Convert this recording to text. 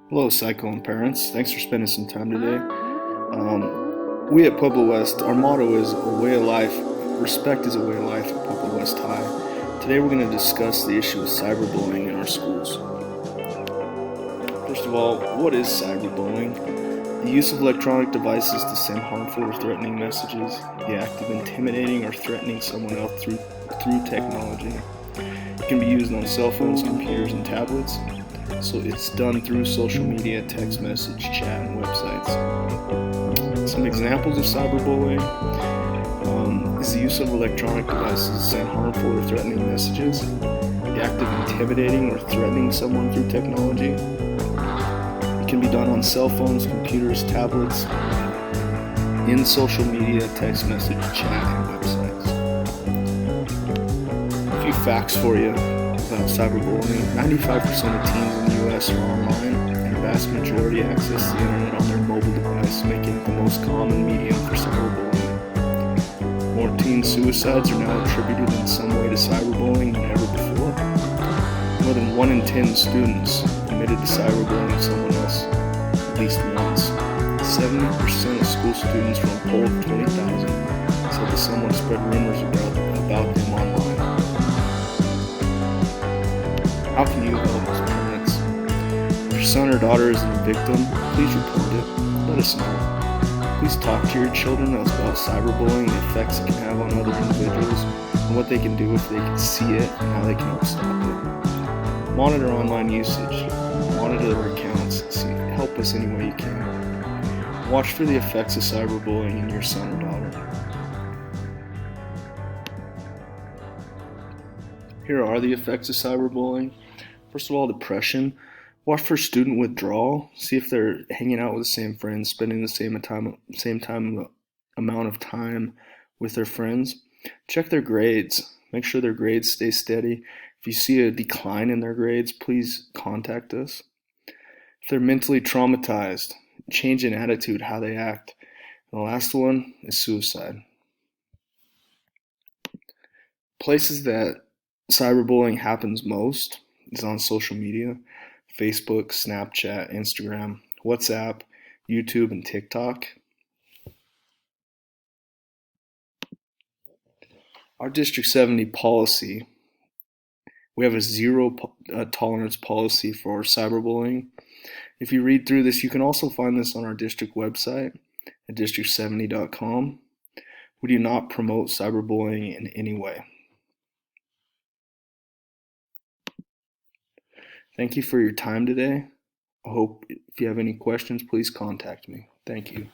Hello, Cyclone parents. Thanks for spending some time today. We at Pueblo West, our motto is a way of life. Respect is a way of life at Pueblo West High. Today we're going to discuss the issue of cyberbullying in our schools. First of all, what is cyberbullying? The use of electronic devices to send harmful or threatening messages, the act of intimidating or threatening someone else through technology. It can be used on cell phones, computers, and tablets. So it's done through social media, text message, chat, and websites. Some examples of cyberbullying is the use of electronic devices to send harmful or threatening messages, the act of intimidating or threatening someone through technology. It can be done on cell phones, computers, tablets, in social media, text message, chat, and websites. A few facts for you about cyberbullying. 95% of teens in the US are online, and the vast majority access the internet on their mobile device, making it the most common medium for cyberbullying. More teen suicides are now attributed in some way to cyberbullying than ever before. More than 1 in 10 students admitted to cyberbullying someone else at least once. 70% of school students from a poll of 20,000 said that someone spread rumors about them online. How can you help as parents? If your son or daughter is a victim, please report it. Let us know. Please talk to your children about cyberbullying, the effects it can have on other individuals, and what they can do if they can see it and how they can help stop it. Monitor online usage. Monitor their accounts. Help us any way you can. Watch for the effects of cyberbullying in your son or daughter. Here are the effects of cyberbullying. First of all, depression. Watch for student withdrawal. See if they're hanging out with the same friends, spending the same amount of time with their friends. Check their grades. Make sure their grades stay steady. If you see a decline in their grades, please contact us. If they're mentally traumatized, change in attitude, how they act. And the last one is suicide. Places that cyberbullying happens most is on social media: Facebook, Snapchat, Instagram, WhatsApp, YouTube, and TikTok. Our District 70 policy, we have a zero tolerance policy for cyberbullying. If you read through this, you can also find this on our district website at district70.com. We do not promote cyberbullying in any way. Thank you for your time today. I hope if you have any questions, please contact me. Thank you.